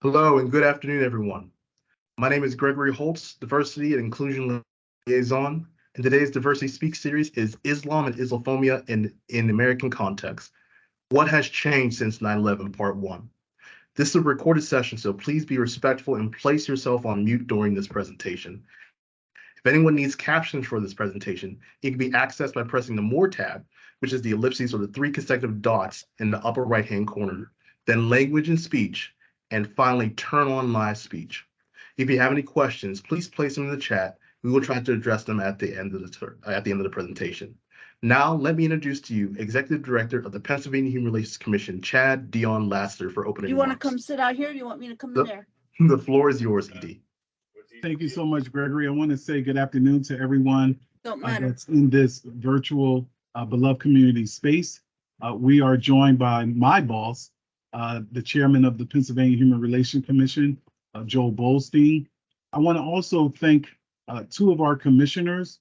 Hello and good afternoon, everyone. My name is Gregory Holtz, Diversity and Inclusion Liaison, and today's Diversity Speaks series is Islam and Islamophobia in American Context. What has changed since 9/11, Part 1? This is a recorded session, so please be respectful and place yourself on mute during this presentation. If anyone needs captions for this presentation, it can be accessed by pressing the More tab, which is the ellipses or the three consecutive dots in the upper right-hand corner, then Language and Speech, and finally turn on live speech. If you have any questions, please place them in the chat. We will try to address them at the end of the presentation. Now, let me introduce to you Executive Director of the Pennsylvania Human Relations Commission, Chad Dion Laster, for opening remarks. You want to come sit out here? Or do you want me to come in there? The floor is yours, Edie. Thank you so much, Gregory. I want to say good afternoon to everyone that's in this virtual beloved community space. We are joined by my boss, the chairman of the Pennsylvania Human Relations Commission, Joel Bolstein. I want to also thank two of our commissioners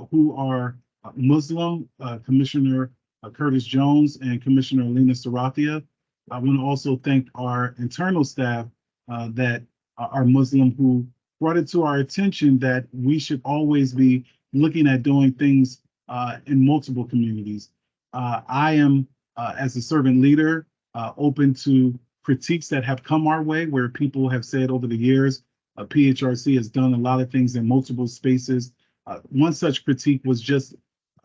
who are Muslim, Commissioner Curtis Jones and Commissioner Alina Sarathia. I want to also thank our internal staff that are Muslim who brought it to our attention that we should always be looking at doing things in multiple communities. I am, as a servant leader, open to critiques that have come our way where people have said over the years, PHRC has done a lot of things in multiple spaces. One such critique was just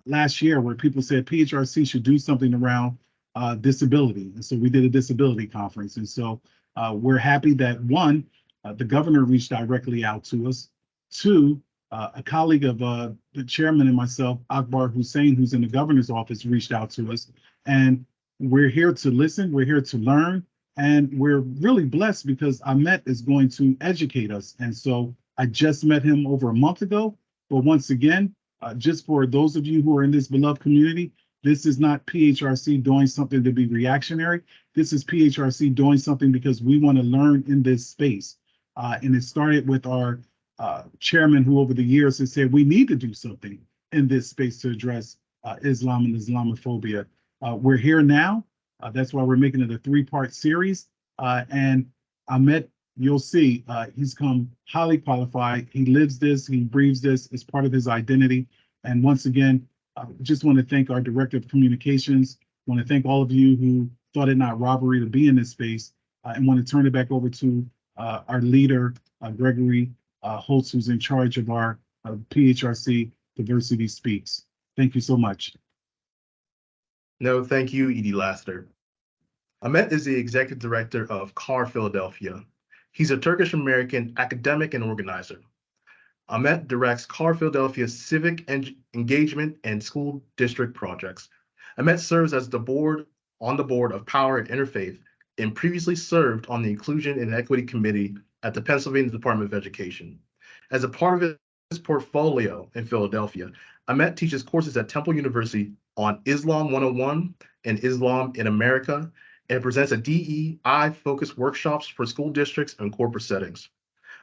last year where people said PHRC should do something around disability. And so we did a disability conference. And so we're happy that one, the governor reached directly out to us. Two, a colleague of the chairman and myself, Akbar Hussein, who's in the governor's office, reached out to us. And we're here to listen, we're here to learn, and we're really blessed because Ahmet is going to educate us. And so I just met him over a month ago. But once again, just for those of you who are in this beloved community, this is not PHRC doing something to be reactionary. This is PHRC doing something because we want to learn in this space. And it started with our chairman, who over the years has said we need to do something in this space to address Islam and Islamophobia. We're here now. That's why we're making it a three-part series. And Ahmet, you'll see, he's come highly qualified. He lives this, he breathes this, it's part of his identity. And once again, just want to thank our Director of Communications. Want to thank all of you who thought it not robbery to be in this space, and want to turn it back over to our leader, Gregory Holtz, who's in charge of our PHRC Diversity Speaks. Thank you so much. No, thank you, Edie Laster. Ahmet is the Executive Director of CAR Philadelphia. He's a Turkish-American academic and organizer. Ahmet directs CAR Philadelphia's civic engagement and school district projects. Ahmet serves as on the board of Power and Interfaith and previously served on the Inclusion and Equity Committee at the Pennsylvania Department of Education. As a part of his portfolio in Philadelphia, Ahmet teaches courses at Temple University on Islam 101 and Islam in America, and presents a DEI-focused workshops for school districts and corporate settings.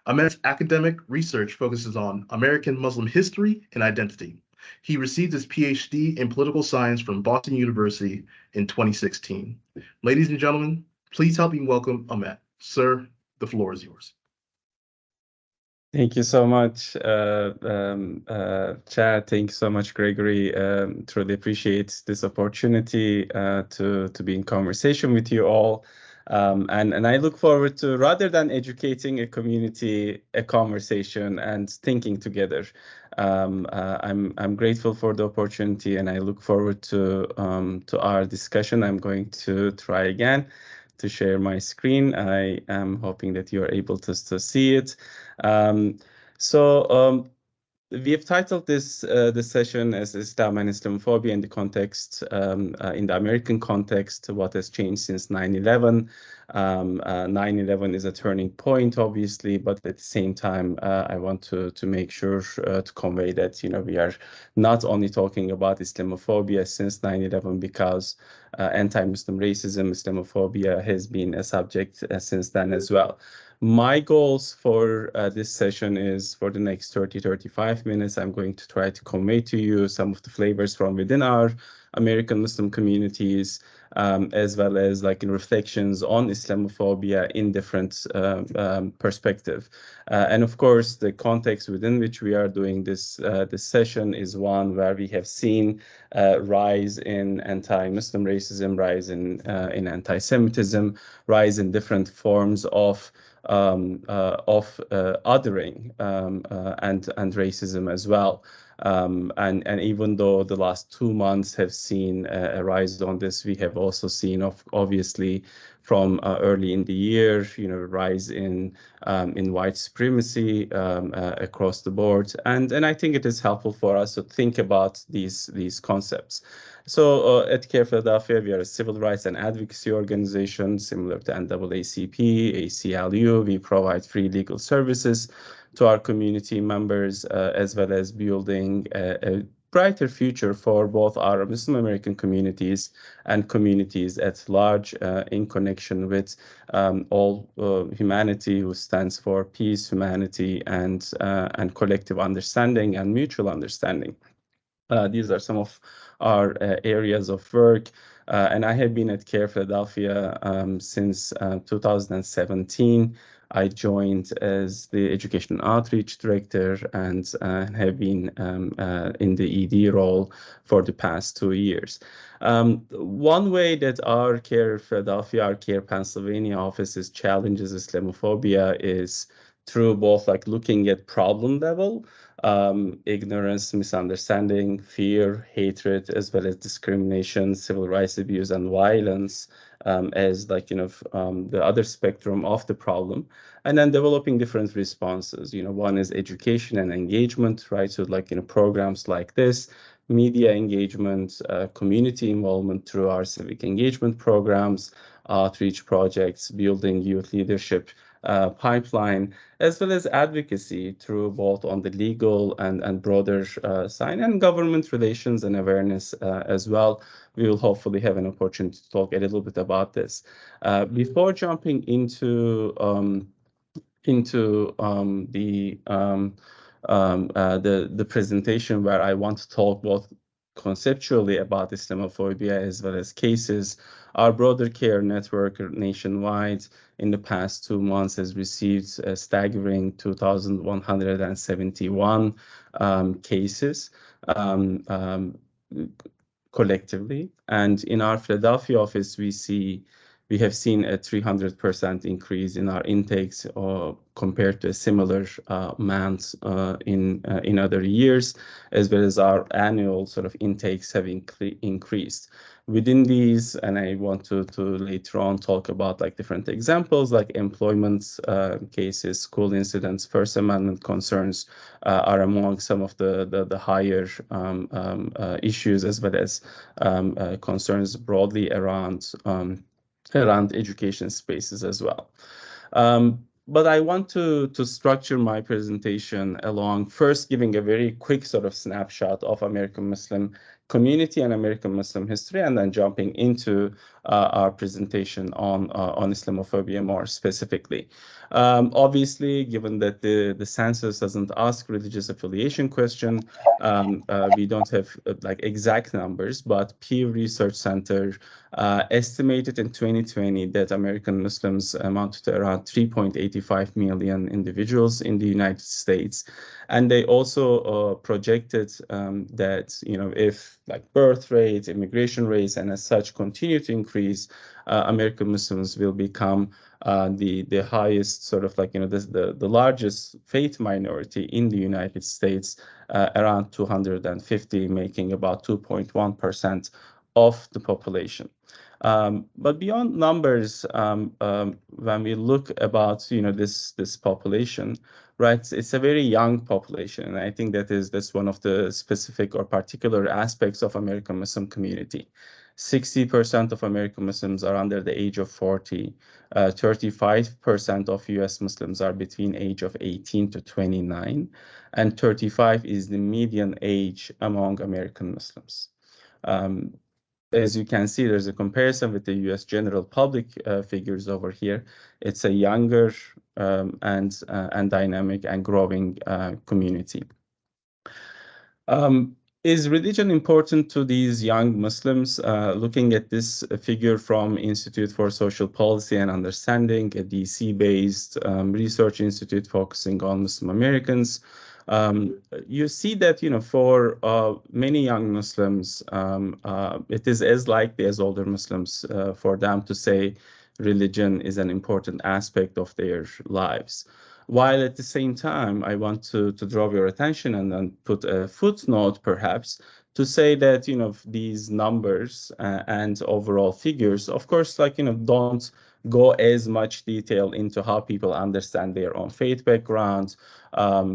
Ahmet's academic research focuses on American Muslim history and identity. He received his PhD in political science from Boston University in 2016. Ladies and gentlemen, please help me welcome Ahmet. Sir, the floor is yours. Thank you so much, Chad. Thank you so much, Gregory. Truly appreciate this opportunity to be in conversation with you all. And I look forward to, rather than educating a community, a conversation and thinking together. I'm grateful for the opportunity, and I look forward to our discussion. I'm going to try again to share my screen. I am hoping that you are able to see it. We have titled this session as Islam and Islamophobia in the context, in the American context, what has changed since 9/11. 9/11 is a turning point, obviously, but at the same time, I want to make sure to convey that, we are not only talking about Islamophobia since 9/11, because anti-Muslim racism, Islamophobia has been a subject since then as well. My goals for this session is for the next 30-35 minutes, I'm going to try to convey to you some of the flavors from within our American Muslim communities, as well as like in reflections on Islamophobia in different perspective. And of course, the context within which we are doing this session is one where we have seen rise in anti-Muslim racism, rise in anti-Semitism, rise in different forms of othering and racism as well. And even though the last 2 months have seen a rise on this, we have also seen obviously from early in the year, rise in white supremacy across the board, and I think it is helpful for us to think about these concepts. So at CARE Philadelphia, we are a civil rights and advocacy organization similar to NAACP, ACLU. We provide free legal services to our community members, as well as building a brighter future for both our Muslim American communities and communities at large, in connection with all humanity, who stands for peace, humanity, and collective understanding and mutual understanding. These are some of our areas of work, and I have been at CARE Philadelphia since 2017. I joined as the Education Outreach Director and have been in the ED role for the past 2 years. One way that our CARE Philadelphia, our CARE Pennsylvania offices challenges Islamophobia is through both like looking at problem level, ignorance, misunderstanding, fear, hatred, as well as discrimination, civil rights abuse, and violence as like, the other spectrum of the problem, and then developing different responses. One is education and engagement, right? So like, programs like this, media engagement, community involvement through our civic engagement programs, outreach projects, building youth leadership pipeline, as well as advocacy through both on the legal and broader side, and government relations and awareness as well. We will hopefully have an opportunity to talk a little bit about this. Before jumping into the presentation, where I want to talk both conceptually about Islamophobia as well as cases, our broader care network nationwide in the past 2 months has received a staggering 2,171 cases collectively. And in our Philadelphia office, we have seen a 300% increase in our intakes compared to a similar months in other years, as well as our annual sort of intakes have increased. Within these, and I want to later on talk about like different examples, like employment cases, school incidents, First Amendment concerns are among some of the higher issues, as well as concerns broadly around education spaces as well. But I want to structure my presentation along first giving a very quick sort of snapshot of American Muslim community and American Muslim history, and then jumping into our presentation on Islamophobia more specifically. Obviously, given that the census doesn't ask religious affiliation question, we don't have like exact numbers, but Pew Research Center estimated in 2020 that American Muslims amounted to around 3.85 million individuals in the United States. And they also projected that, if like birth rates, immigration rates, and as such continue to increase, American Muslims will become the highest sort of like, the largest faith minority in the United States, around 250, making about 2.1% of the population. But beyond numbers, when we look about this population, right, it's a very young population, and I think that's one of the specific or particular aspects of American Muslim community. 60% of American Muslims are under the age of 40. 35% of U.S. Muslims are between age of 18 to 29, and 35 is the median age among American Muslims. As you can see, there's a comparison with the U.S. general public figures over here. It's a younger and dynamic and growing community. Is religion important to these young Muslims? Looking at this figure from Institute for Social Policy and Understanding, a DC-based research institute focusing on Muslim Americans, you see that, you know, for many young Muslims, it is as likely as older Muslims for them to say religion is an important aspect of their lives. While at the same time, I want to draw your attention and then put a footnote, perhaps, to say that, you know, these numbers and overall figures, of course, like, you know, don't go as much detail into how people understand their own faith background.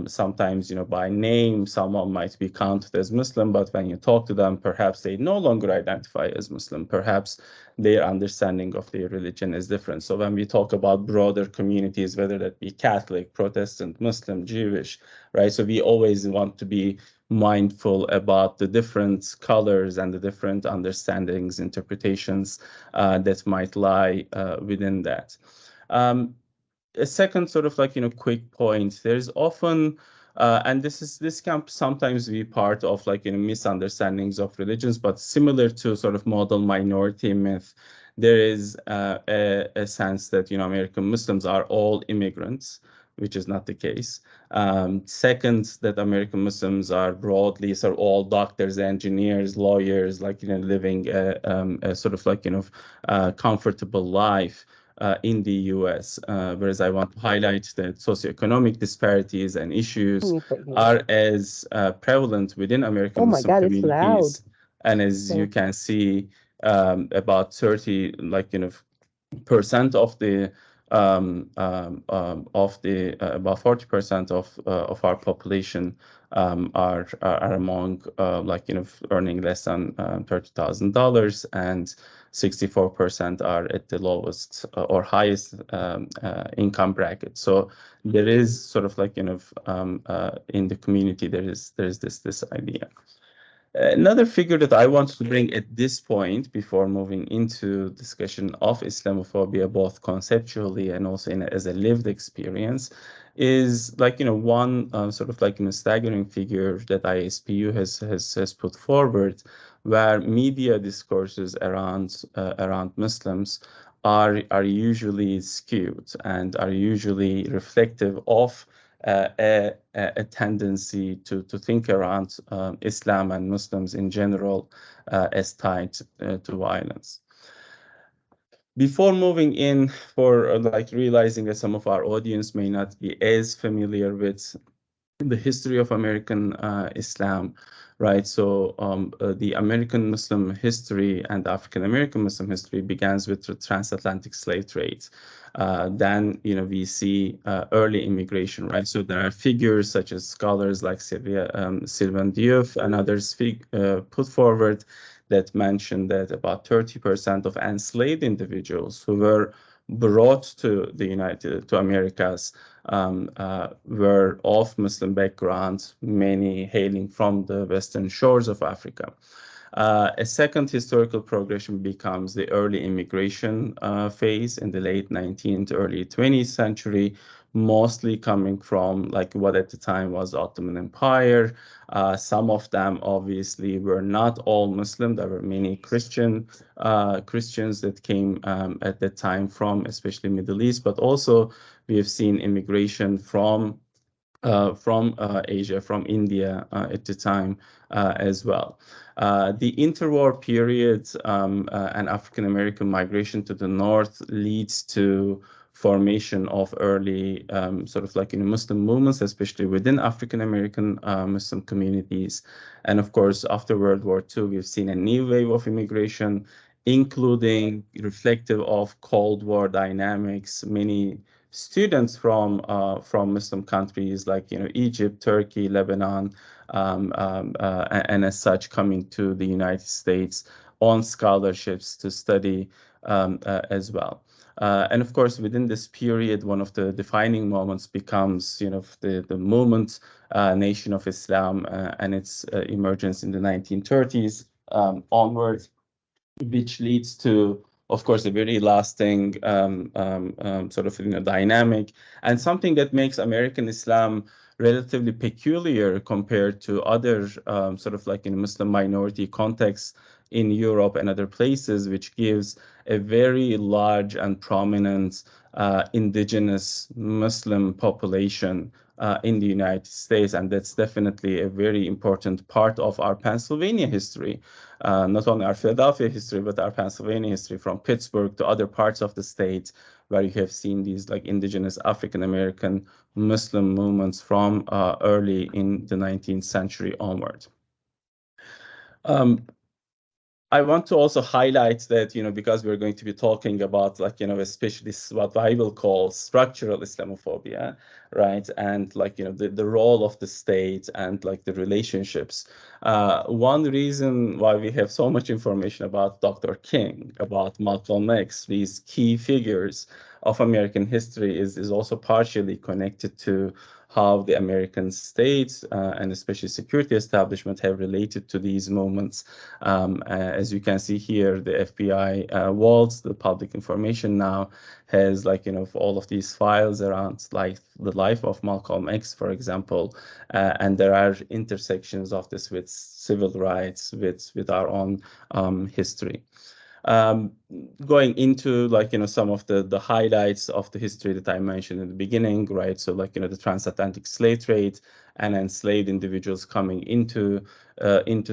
Sometimes, you know, by name, someone might be counted as Muslim, but when you talk to them, perhaps they no longer identify as Muslim. Perhaps their understanding of their religion is different. So when we talk about broader communities, whether that be Catholic, Protestant, Muslim, Jewish, right? So we always want to be mindful about the different colors and the different understandings, interpretations that might lie within that. A second sort of like, you know, quick point, there's often and this can sometimes be part of like, you know, misunderstandings of religions, but similar to sort of model minority myth, there is a sense that, you know, American Muslims are all immigrants, which is not the case. Second, that American Muslims are broadly sort of all doctors, engineers, lawyers, like, you know, living a sort of like, you know, comfortable life in the US, whereas I want to highlight that socioeconomic disparities and issues are as prevalent within American Muslim communities. And as you can see, about 30, like, you know, percent of the about 40% of our population are among like, you know, earning less than $30,000, and 64% are at the lowest or highest income bracket. So there is sort of like, you know, in the community, there is this idea. Another figure that I want to bring at this point, before moving into discussion of Islamophobia, both conceptually and also as a lived experience, is like, you know, one sort of like, you know, staggering figure that ISPU has put forward, where media discourses around Muslims are usually skewed and are usually reflective of a tendency to think around Islam and Muslims in general as tied to violence. Before moving in, for like realizing that some of our audience may not be as familiar with the history of American Islam, right? So the American Muslim history and African American Muslim history begins with the transatlantic slave trade. Then, you know, we see early immigration, right? So there are figures such as scholars like Sylvain Diouf and others put forward that mention that about 30% of enslaved individuals who were brought to the Americas were of Muslim backgrounds, many hailing from the western shores of Africa. A second historical progression becomes the early immigration phase in the late 19th, early 20th century, mostly coming from like what at the time was Ottoman Empire. Some of them obviously were not all Muslim. There were many Christians that came at that time from especially Middle East, but also we have seen immigration from Asia, from India at the time as well. The interwar period and African-American migration to the north leads to formation of early sort of like, you know, Muslim movements, especially within African-American Muslim communities. And of course, after World War II, we've seen a new wave of immigration, including reflective of Cold War dynamics. Many students from Muslim countries like, you know, Egypt, Turkey, Lebanon, and as such coming to the United States on scholarships to study as well. And of course, within this period, one of the defining moments becomes, you know, the movement Nation of Islam and its emergence in the 1930s onwards, which leads to of course, a very lasting sort of dynamic, and something that makes American Islam relatively peculiar compared to other sort of like in Muslim minority contexts in Europe and other places, which gives a very large and prominent indigenous Muslim population in the United States. And that's definitely a very important part of our Pennsylvania history, not only our Philadelphia history, but our Pennsylvania history from Pittsburgh to other parts of the state where you have seen these like indigenous African-American Muslim movements from early in the 19th century onward. I want to also highlight that, because we're going to be talking about like, especially what I will call structural Islamophobia, right? And like, the role of the state and like the relationships. One reason why we have so much information about Dr. King, about Malcolm X, these key figures of American history is also partially connected to how the American state and especially security establishment have related to these movements. As you can see here, the FBI vaults, the public information now has like, all of these files around like the life of Malcolm X, for example, and there are intersections of this with civil rights, with our own history. Going into like, some of the highlights of the history that I mentioned in the beginning, right? So like, the transatlantic slave trade and enslaved individuals coming into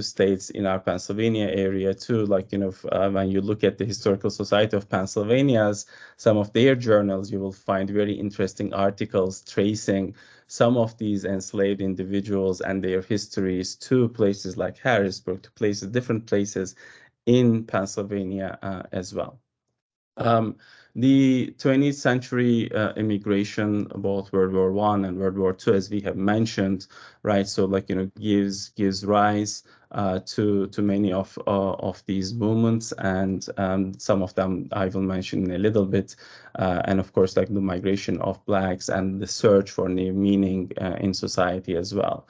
states in our Pennsylvania area too. Like, when you look at the Historical Society of Pennsylvania's, some of their journals, you will find very interesting articles tracing some of these enslaved individuals and their histories to places like Harrisburg, to different places in Pennsylvania as well. The 20th century immigration, both World War I and World War II, as we have mentioned, right? So like, gives rise to many of these movements, and some of them I will mention in a little bit. And of course, like the migration of Blacks and the search for new meaning in society as well.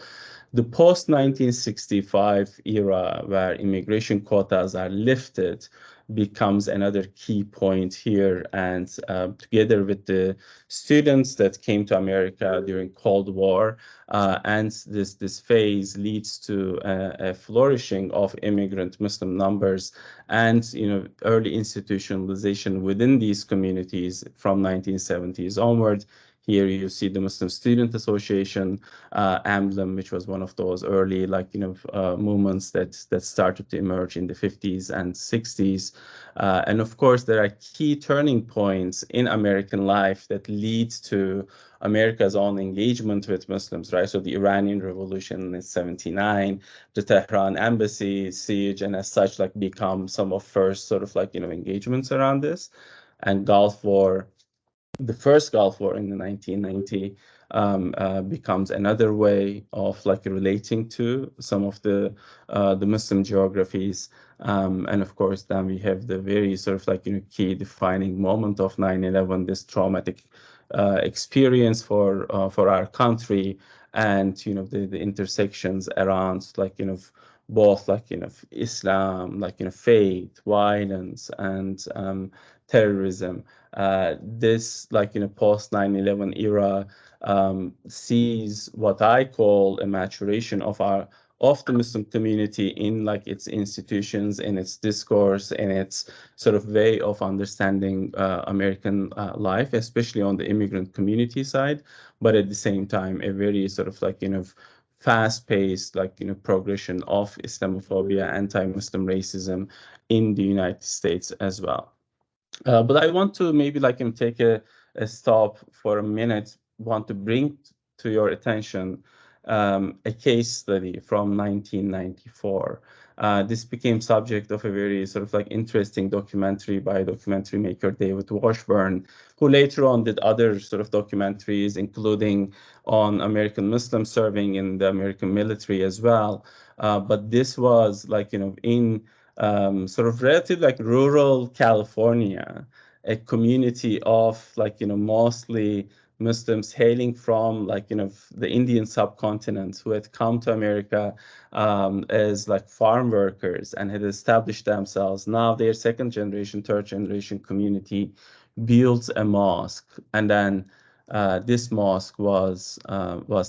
The post-1965 era, where immigration quotas are lifted, becomes another key point here. And together with the students that came to America during Cold War, and this phase leads to a flourishing of immigrant Muslim numbers and early institutionalization within these communities from 1970s onward. Here you see the Muslim Student Association emblem, which was one of those early, like, movements that started to emerge in the 50s and 60s. And of course, there are key turning points in American life that lead to America's own engagement with Muslims, right? So the Iranian Revolution in 79, the Tehran embassy siege, and as such, like, become some of first sort of like, engagements around this. And Gulf War, the first Gulf War in the 1990 becomes another way of like relating to some of the Muslim geographies, and of course then we have the very sort of like key defining moment of 9/11, this traumatic experience for our country, and the intersections around like both like Islam, like faith, violence, and terrorism. This like post 9/11 era sees what I call a maturation of the Muslim community in like its institutions, in its discourse, in its sort of way of understanding American life, especially on the immigrant community side, but at the same time a very sort of like fast-paced like progression of Islamophobia, anti-Muslim racism in the United States as well. But I want to maybe like take a stop for a minute, want to bring to your attention a case study from 1994. This became subject of a very sort of like interesting documentary by documentary maker David Washburn, who later on did other sort of documentaries, including on American Muslims serving in the American military as well. But this was like, in sort of relative like rural California, a community of like, mostly Muslims hailing from the Indian subcontinent who had come to America as like farm workers and had established themselves. Now their second generation, third generation community built a mosque, and then this mosque was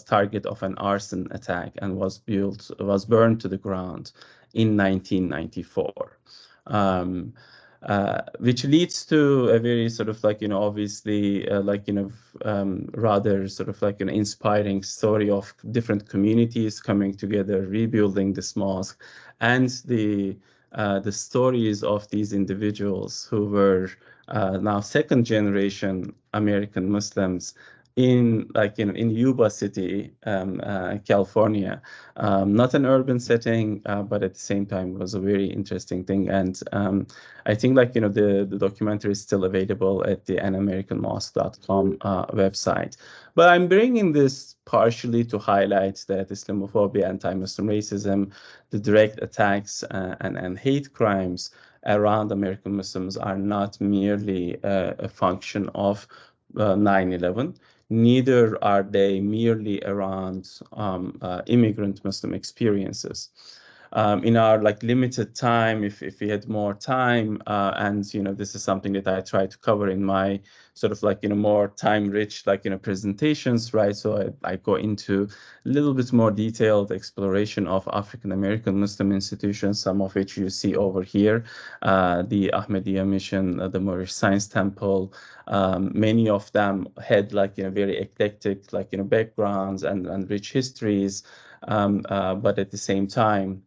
target of an arson attack and was burned to the ground in 1994. Which leads to a very sort of obviously rather sort of an inspiring story of different communities coming together, rebuilding this mosque, and the stories of these individuals who were now second generation American Muslims in Yuba City, California. Not an urban setting, but at the same time was a very interesting thing. And I think the documentary is still available at the anamericanmosque.com website. But I'm bringing this partially to highlight that Islamophobia, anti-Muslim racism, the direct attacks and hate crimes around American Muslims are not merely a function of 9/11. Neither are they merely around immigrant Muslim experiences. In our limited time, if we had more time, and this is something that I try to cover in my sort of more time-rich presentations, right? So I go into a little bit more detailed exploration of African American Muslim institutions, some of which you see over here, the Ahmadiyya Mission, the Moorish Science Temple. Many of them had very eclectic backgrounds and rich histories, but at the same time,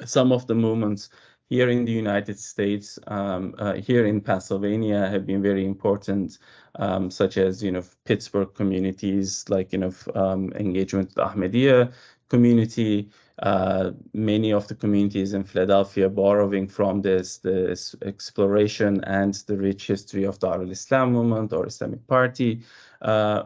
some of the movements here in the United States, here in Pennsylvania, have been very important, such as Pittsburgh communities, engagement with the Ahmadiyya community. Many of the communities in Philadelphia borrowing from this exploration and the rich history of the Al-Islam movement or Islamic Party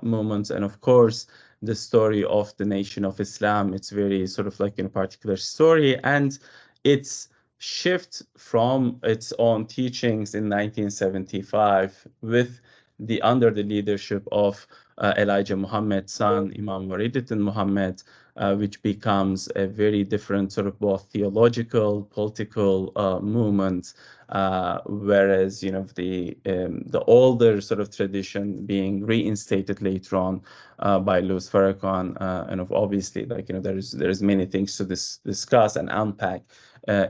movements, and of course the story of the Nation of Islam. It's very sort of a particular story, and its shift from its own teachings in 1975 under the leadership of Elijah Muhammad's son, Imam Wariduddin Muhammad, which becomes a very different sort of both theological, political movement, whereas the older sort of tradition being reinstated later on by Louis Farrakhan, and obviously there's many things to discuss and unpack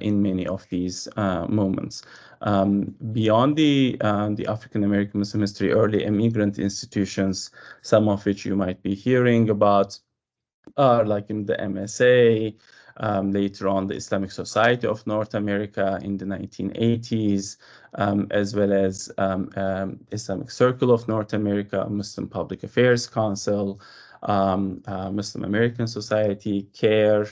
in many of these movements. Beyond the African American Muslim history, early immigrant institutions, some of which you might be hearing about, are in the MSA, later on the Islamic Society of North America in the 1980s, as well as Islamic Circle of North America, Muslim Public Affairs Council, Muslim American Society, CARE,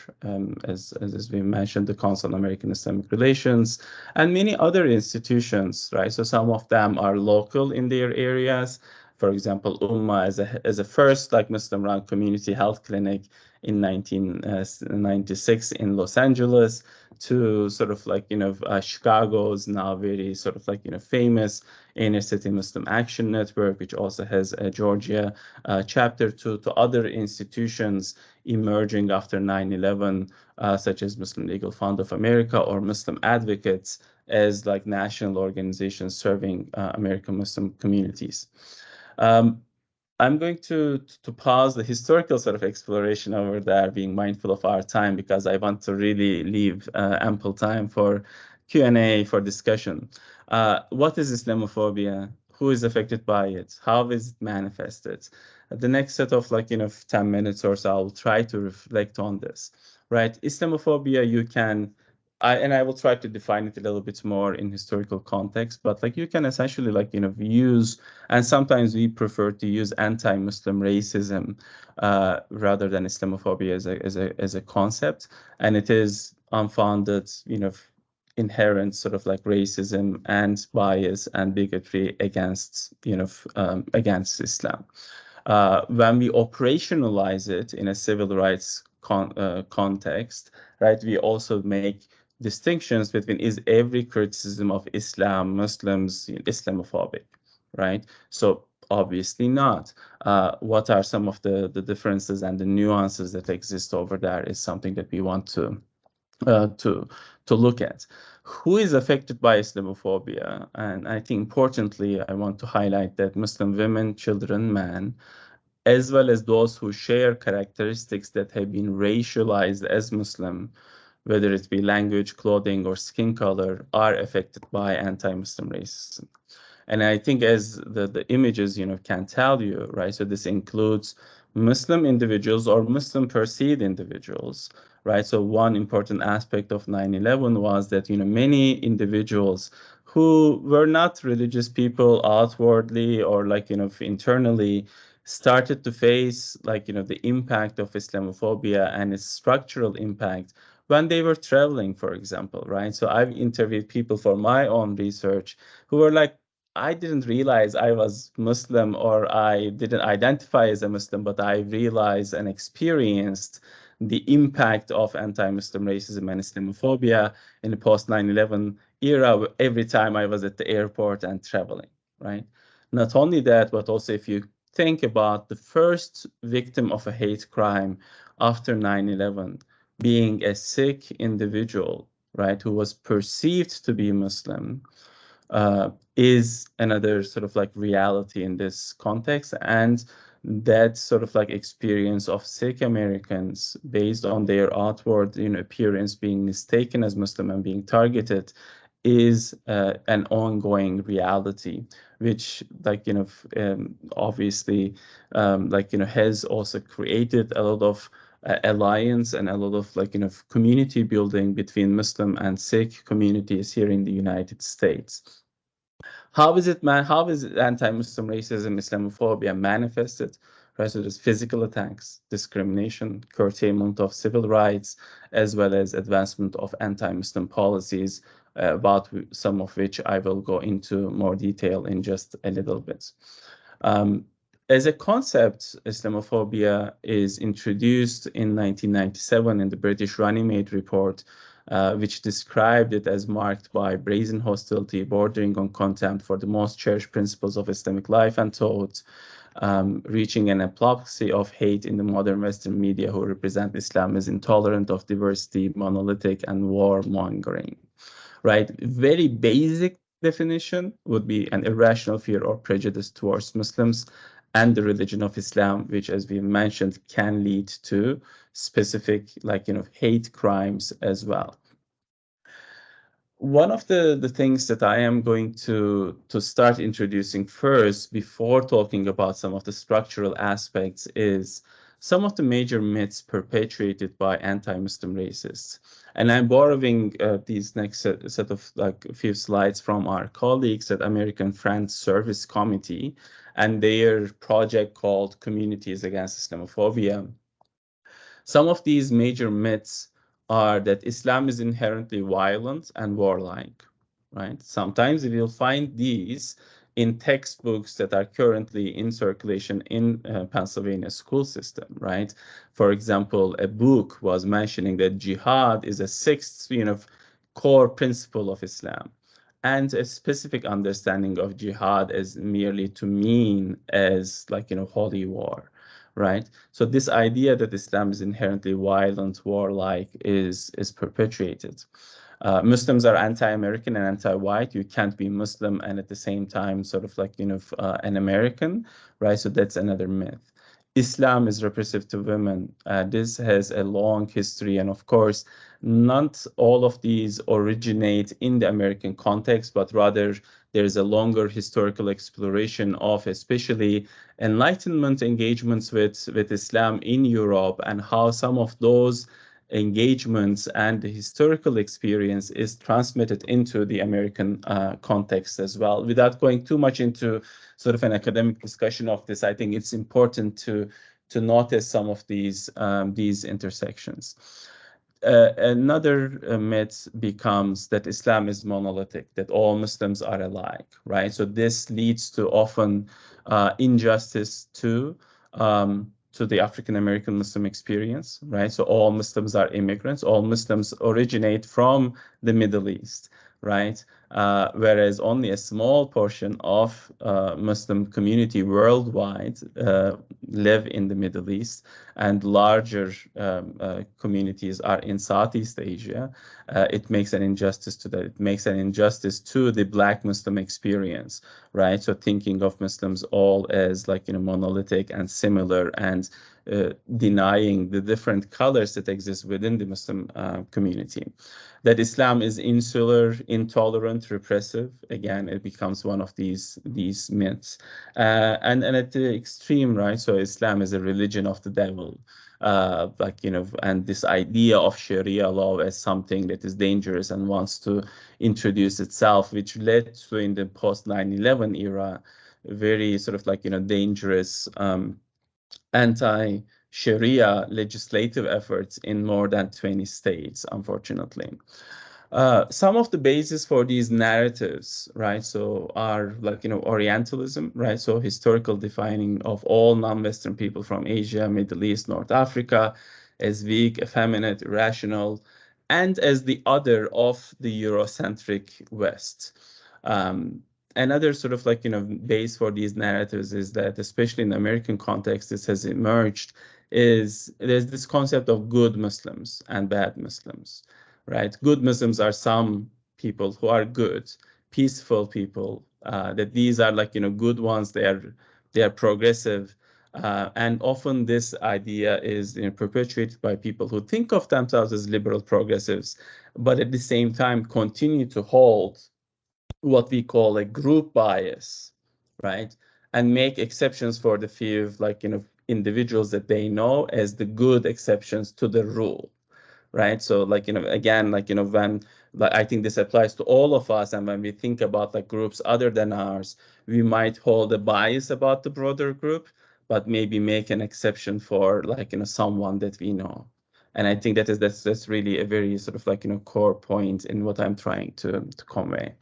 as we mentioned, the Council on American Islamic Relations, and many other institutions, right? So some of them are local in their areas. For example, Ummah as a first Muslim-run community health clinic in 1996 in Los Angeles, to sort of Chicago's now very sort of famous Inner City Muslim Action Network, which also has a Georgia chapter, to other institutions emerging after 9/11, such as Muslim Legal Fund of America or Muslim Advocates, as national organizations serving American Muslim communities. I'm going to pause the historical sort of exploration over there, being mindful of our time, because I want to really leave ample time for Q&A, for discussion. What is Islamophobia? Who is affected by it? How is it manifested? The next set of 10 minutes or so, I'll try to reflect on this, right? Islamophobia, I will try to define it a little bit more in historical context, but you can essentially use, and sometimes we prefer to use anti-Muslim racism rather than Islamophobia as a concept, and it is unfounded, inherent sort of racism and bias and bigotry against against Islam. When we operationalize it in a civil rights context, right, we also make distinctions between, is every criticism of Islam, Muslims, Islamophobic, right? So Obviously not. What are some of the differences and the nuances that exist over there is something that we want to look at. Who is affected by Islamophobia? And I think importantly, I want to highlight that Muslim women, children, men, as well as those who share characteristics that have been racialized as Muslim, whether it be language, clothing, or skin color, are affected by anti-Muslim racism. And I think as the images, can tell you, right? So this includes Muslim individuals or Muslim perceived individuals, right? So one important aspect of 9/11 was that, many individuals who were not religious people outwardly or internally started to face the impact of Islamophobia and its structural impact when they were traveling, for example, right? So I've interviewed people for my own research who were like, I didn't realize I was Muslim or I didn't identify as a Muslim, but I realized and experienced the impact of anti-Muslim racism and Islamophobia in the post 9/11 era every time I was at the airport and traveling, right? Not only that, but also if you think about the first victim of a hate crime after 9/11 being a Sikh individual, right, who was perceived to be Muslim, is another sort of reality in this context. And that sort of experience of Sikh Americans based on their outward appearance being mistaken as Muslim and being targeted is an ongoing reality, which obviously has also created a lot of alliance and a lot of community building between Muslim and Sikh communities here in the United States. How is anti-Muslim racism, Islamophobia manifested? Right, so there's physical attacks, discrimination, curtailment of civil rights, as well as advancement of anti-Muslim policies, about some of which I will go into more detail in just a little bit. As a concept, Islamophobia is introduced in 1997 in the British Runnymede report, which described it as marked by brazen hostility bordering on contempt for the most cherished principles of Islamic life and thought, reaching an apoplexy of hate in the modern Western media who represent Islam as intolerant of diversity, monolithic, and warmongering. Right? Very basic definition would be an irrational fear or prejudice towards Muslims and the religion of Islam, which, as we mentioned, can lead to specific hate crimes as well. One of the things that I am going to start introducing first before talking about some of the structural aspects is some of the major myths perpetuated by anti-Muslim racists. And I'm borrowing these next set of a few slides from our colleagues at American Friends Service Committee and their project called Communities Against Islamophobia. Some of these major myths are that Islam is inherently violent and warlike, right? Sometimes you'll find these in textbooks that are currently in circulation in Pennsylvania school system, right? For example, a book was mentioning that jihad is a sixth, core principle of Islam, and a specific understanding of jihad as merely to mean as holy war. Right. So this idea that Islam is inherently violent, warlike is perpetuated. Muslims are anti-American and anti-white. You can't be Muslim and at the same time sort of an American, right? So that's another myth. Islam is repressive to women. This has a long history, and of course, not all of these originate in the American context, but rather there's a longer historical exploration of especially Enlightenment engagements with Islam in Europe and how some of those engagements and the historical experience is transmitted into the American context as well. Without going too much into sort of an academic discussion of this, I think it's important to notice some of these intersections. Another myth becomes that Islam is monolithic, that all Muslims are alike, right? So this leads to often injustice to the African-American Muslim experience, right? So all Muslims are immigrants, all Muslims originate from the Middle East, right? whereas only a small portion of Muslim community worldwide live in the Middle East, and larger communities are in Southeast Asia. It makes an injustice to that. It makes an injustice to the Black Muslim experience, right? So thinking of Muslims all as like, monolithic and similar, and denying the different colors that exist within the Muslim community. That Islam is insular, intolerant, repressive. Again, it becomes one of these myths. And at the extreme, right? So Islam is a religion of the devil. And this idea of Sharia law as something that is dangerous and wants to introduce itself, which led to, in the post 9/11 era, very sort of like, dangerous anti-Sharia legislative efforts in more than 20 states, unfortunately. Some of the basis for these narratives, right, so are like, Orientalism, right, so historical defining of all non-Western people from Asia, Middle East, North Africa as weak, effeminate, irrational, and as the other of the Eurocentric West. Another sort of like, base for these narratives is that, especially in the American context, this has emerged, is there's this concept of good Muslims and bad Muslims, right? Good Muslims are some people who are good, peaceful people, that these are like, good ones, they are progressive. And often this idea is perpetuated by people who think of themselves as liberal progressives, but at the same time continue to hold what we call a group bias, right? And make exceptions for the few of like, individuals that they know as the good exceptions to the rule, right? So like, again, like, when, like, I think this applies to all of us, and when we think about like groups other than ours, we might hold a bias about the broader group, but maybe make an exception for like, someone that we know. And I think that's really a very sort of like, core point in what I'm trying to convey.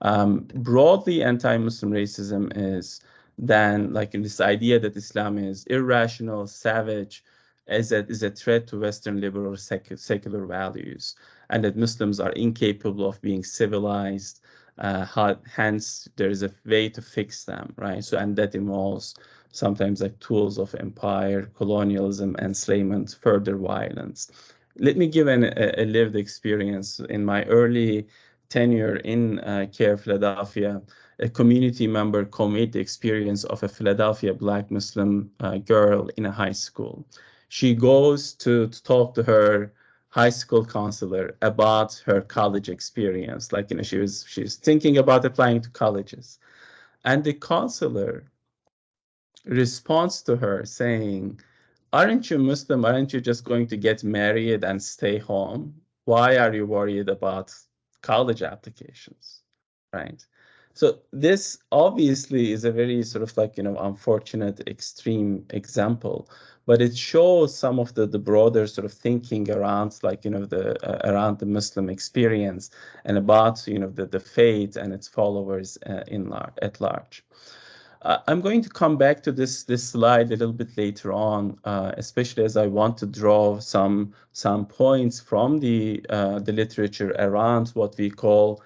Broadly, anti-Muslim racism is then like this idea that Islam is irrational, savage, is a threat to Western liberal secular values, and that Muslims are incapable of being civilized. Hence, there is a way to fix them, right? So, and that involves sometimes like tools of empire, colonialism, enslavement, further violence. Let me give a lived experience. In my early tenure in CARE Philadelphia, a community member conveyed the experience of a Philadelphia Black Muslim girl in a high school. She goes to talk to her high school counselor about her college experience. Like, she was thinking about applying to colleges. And the counselor responds to her saying, "Aren't you Muslim? Aren't you just going to get married and stay home? Why are you worried about college applications?" Right? So this obviously is a very sort of like, unfortunate extreme example, but it shows some of the broader sort of thinking around like, around the Muslim experience and about, the faith and its followers at large. I'm going to come back to this slide a little bit later on, especially as I want to draw some points from the literature around what we call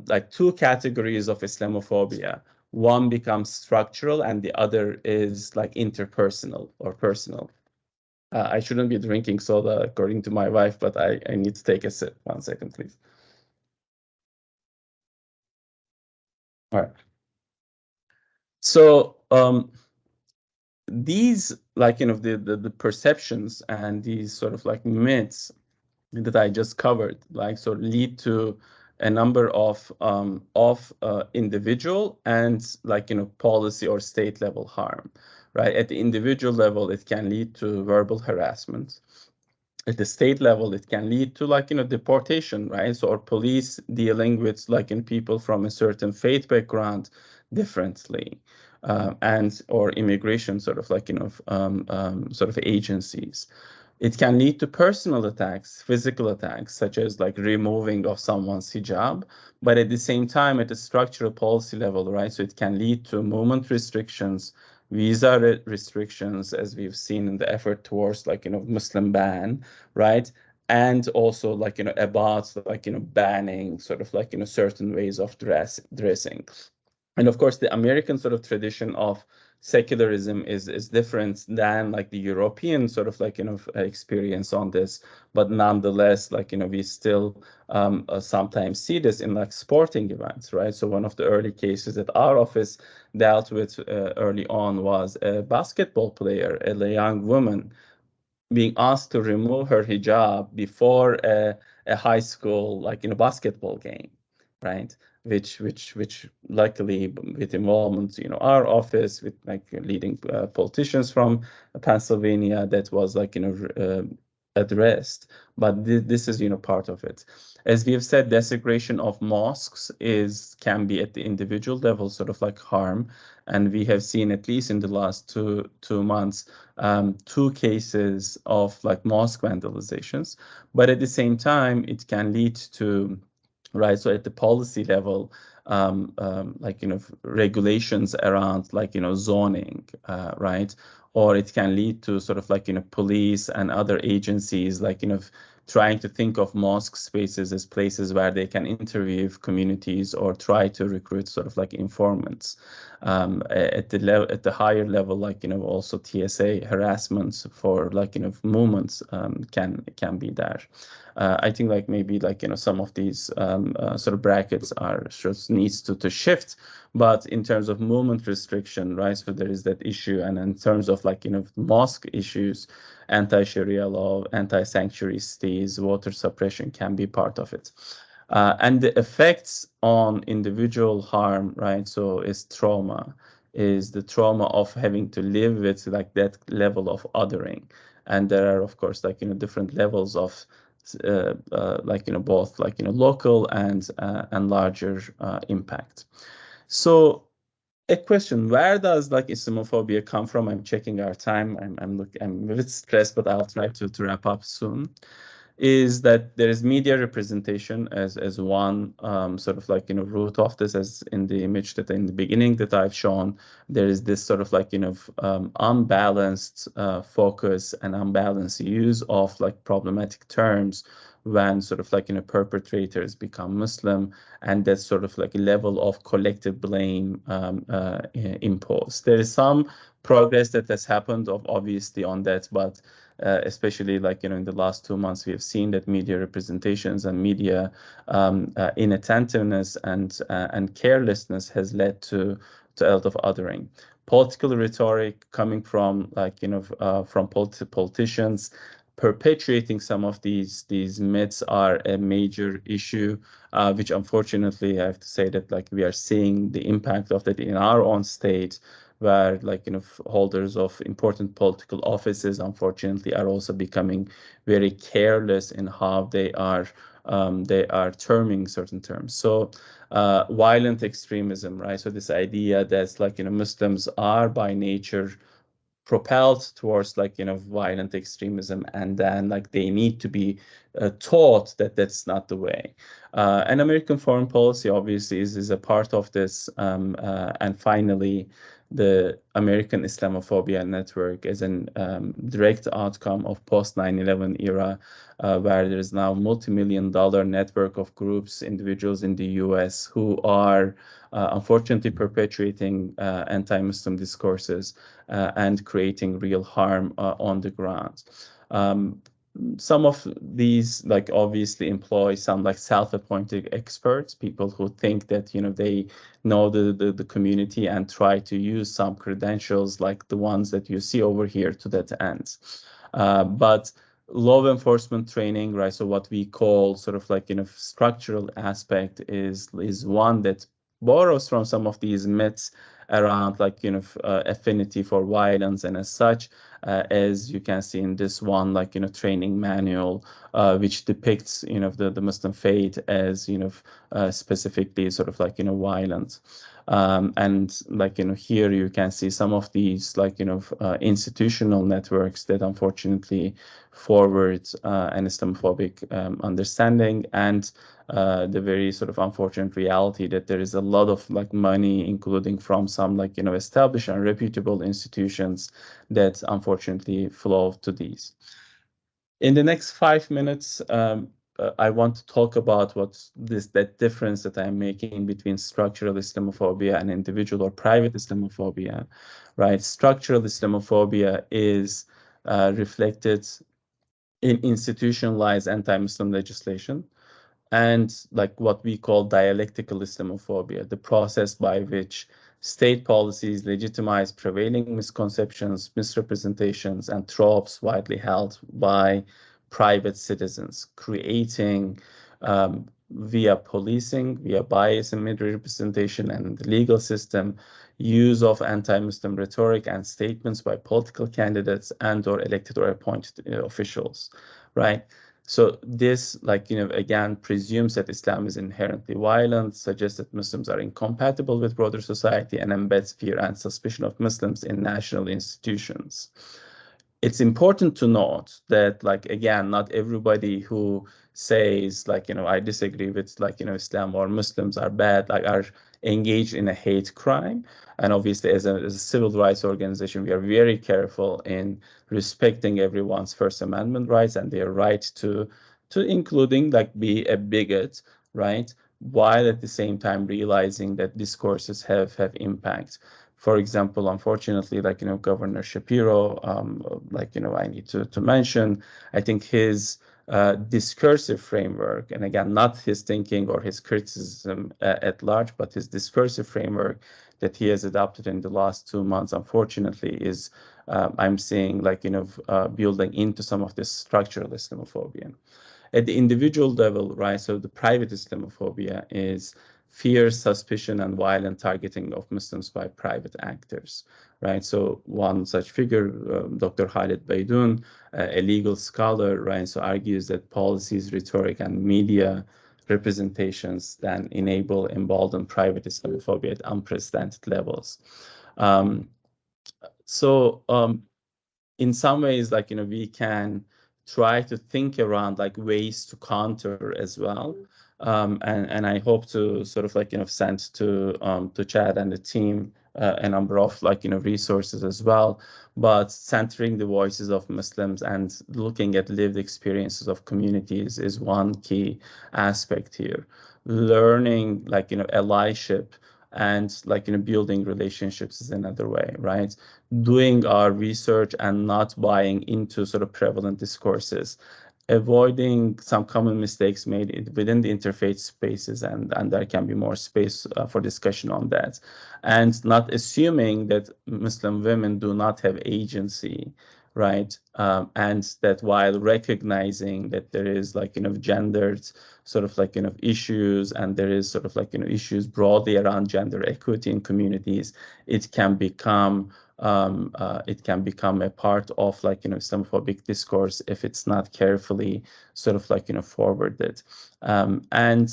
like two categories of Islamophobia. One becomes structural, and the other is like interpersonal or personal. I shouldn't be drinking soda, according to my wife, but I need to take a sip. 1 second, please. All right. So these like, the perceptions and these sort of like myths that I just covered, like, so lead to a number of individual and like, policy or state level harm, right? At the individual level, it can lead to verbal harassment. At the state level, it can lead to like, deportation, right? So, or police dealing with like, people from a certain faith background differently, and or immigration sort of like, sort of agencies. It can lead to personal attacks, physical attacks, such as like removing of someone's hijab, but at the same time, at the structural policy level, right? So it can lead to movement restrictions, visa restrictions, as we've seen in the effort towards like, Muslim ban, right? and also like, about like, banning sort of like, certain ways of dressing. And of course, the American sort of tradition of secularism is different than like the European sort of like, experience on this. But nonetheless, like, we still sometimes see this in like sporting events, right? So one of the early cases that our office dealt with early on was a basketball player, a young woman, being asked to remove her hijab before a high school, like, basketball game, right? Which luckily with involvement, our office with like leading politicians from Pennsylvania, that was like, addressed. But this is, part of it. As we have said, desecration of mosques can be at the individual level sort of like harm. And we have seen, at least in the last two months, 2 cases of like mosque vandalizations. But at the same time, it can lead to, right, so at the policy level, like, regulations around like, zoning, right? Or it can lead to sort of like, police and other agencies, like, trying to think of mosque spaces as places where they can interview communities or try to recruit sort of like informants. At the higher level, like, also TSA harassments for like, movements can be there. I think like maybe like, some of these sort of brackets are just needs to shift, but in terms of movement restriction, right? So there is that issue, and in terms of like, mosque issues, anti-Sharia law, anti-sanctuary cities, water suppression can be part of it. And the effects on individual harm, right? So is trauma, is the trauma of having to live with like that level of othering. And there are, of course, like, different levels of like, both like, local and larger impact. So a question, where does like Islamophobia come from? I'm checking our time. I'm a bit stressed, but I'll try to wrap up soon. Is that there is media representation as one sort of like, root of this, as in the image that in the beginning that I've shown. There is this sort of like, unbalanced focus and unbalanced use of like problematic terms when sort of like, perpetrators become Muslim, and that sort of like a level of collective blame imposed. There is some progress that has happened obviously on that, but especially like, in the last 2 months, we have seen that media representations and media inattentiveness and carelessness has led to a lot of othering. Political rhetoric coming from like, from politicians perpetuating some of these myths are a major issue, which unfortunately I have to say that like we are seeing the impact of that in our own state, where like, holders of important political offices, unfortunately, are also becoming very careless in how they are terming certain terms. So violent extremism, right? So this idea that like, Muslims are by nature propelled towards like, violent extremism, and then like they need to be taught that that's not the way. And American foreign policy obviously is a part of this. And finally, the American Islamophobia network is an direct outcome of post 9/11 era, where there is now multi-million-dollar network of groups, individuals in the US who are unfortunately perpetuating anti-Muslim discourses and creating real harm on the ground. Some of these like obviously employ some like self-appointed experts, people who think that they know the community and try to use some credentials like the ones that you see over here to that end. But law enforcement training, right? So what we call sort of like structural aspect is one that borrows from some of these myths around like affinity for violence, and as such, as you can see in this one, like training manual, which depicts the Muslim faith as specifically sort of like violent. And like here you can see some of these like institutional networks that unfortunately forward an Islamophobic understanding, and the very sort of unfortunate reality that there is a lot of like money, including from some like established and reputable institutions, that unfortunately flow to these. In the next 5 minutes, I want to talk about that difference that I'm making between structural Islamophobia and individual or private Islamophobia, right? Structural Islamophobia is reflected in institutionalized anti-Muslim legislation, and like what we call dialectical Islamophobia, the process by which state policies legitimize prevailing misconceptions, misrepresentations, and tropes widely held by private citizens, creating via policing, via bias and misrepresentation and the legal system, use of anti-Muslim rhetoric and statements by political candidates and or elected or appointed officials, right? So this, again, presumes that Islam is inherently violent, suggests that Muslims are incompatible with broader society, and embeds fear and suspicion of Muslims in national institutions. It's important to note that, again, not everybody who says, I disagree with, Islam or Muslims are bad, are engaged in a hate crime. And obviously, as a civil rights organization, we are very careful in respecting everyone's First Amendment rights and their right to including be a bigot, right? While at the same time realizing that discourses have impact. For example, unfortunately, Governor Shapiro, I need to mention, I think his discursive framework, and again, not his thinking or his criticism at large, but his discursive framework that he has adopted in the last 2 months, unfortunately, is I'm seeing building into some of this structural Islamophobia. At the individual level, right, so the private Islamophobia is fear, suspicion, and violent targeting of Muslims by private actors, right? So one such figure, Dr. Khalid Baidoun, a legal scholar, right, so argues that policies, rhetoric, and media representations then enable, embolden private Islamophobia at unprecedented levels. In some ways, we can try to think around ways to counter as well. And I hope to sort of send to Chad and the team a number of resources as well. But centering the voices of Muslims and looking at lived experiences of communities is one key aspect here. Learning allyship and building relationships is another way, right? Doing our research and not buying into sort of prevalent discourses, avoiding some common mistakes made within the interfaith spaces, and there can be more space for discussion on that, and not assuming that Muslim women do not have agency, right? And that while recognizing that there is gendered sort of issues, and there is sort of issues broadly around gender equity in communities, it can become a part of Islamophobic discourse if it's not carefully sort of forwarded. And